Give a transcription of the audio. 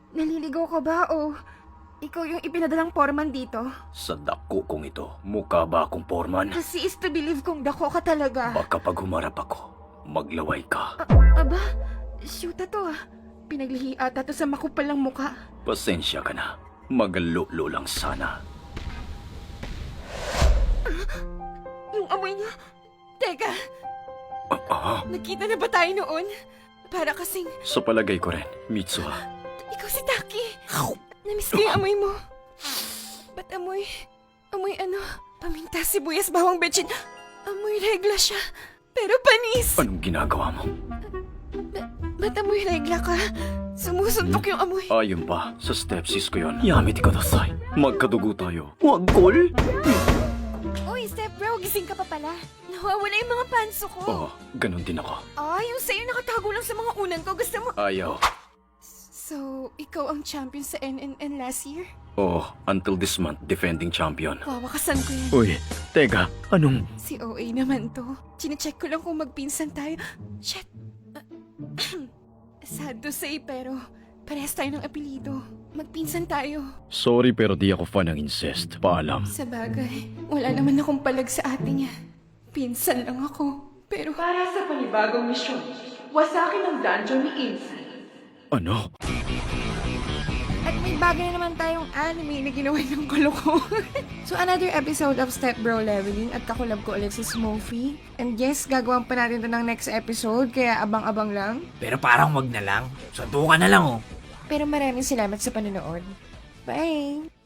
Naliligaw ka ba o ikaw yung ipinadalang foreman dito? Sa dako kong ito, mukha ba akong foreman? Kasi is to believe kung dako ka talaga. Baka pag humarap ako, maglaway ka. Aba, shoot to ah. Pinaglihi ata to sa makupal ng muka. Pasensya ka na. Magalulo lang sana. Yung amoy niya. Teka, nakita na ba tayo noon? Para kasing, Sa palagay ko rin, Mitsuha. ikaw si Taki. Namiss ko yung amoy mo. Ba't amoy? Amoy ano? Paminta, sibuyas, bawang betchin. Amoy regla siya. Pero panis. Anong ginagawa mo? Ba't amoy regla ka? Sumusuntok yung amoy. Ayun pa, sa stepsis ko yun. Yamete kadasai. Magkadugo tayo. Wag gol! Uy, step bro, gising ka pa pala. Nawawala yung mga panso ko. Oo, ganun din ako. Yung sa'yo nakatago lang sa mga unan ko. Gusto mo... Ayaw. So, ikaw ang champion sa NNN last year? Oo, until this month, defending champion. Wawakasan ko yan. Uy, teka, anong... Si OA naman to. Chinecheck ko lang kung magpinsan tayo. Shit! Sad to say, pero parehas tayo ng apelido. Magpinsan tayo. Sorry pero di ako fan ng incest. Paalam. Sa bagay, wala naman akong palag sa ate niya. Pinsan lang ako. Pero Para sa panibagong misyon, wasakin ang dungeon ni Insan. Ano? At may bagay na naman tayong anime na ginawa ng kalokohan. So another episode of Step Bro Leveling at kakulab ko ulit si Smokey. And yes, gagawin pa natin ito ng next episode, kaya abang-abang lang. Pero parang wag na lang. Suntukan na lang oh. Pero maraming salamat sa panonood. Bye!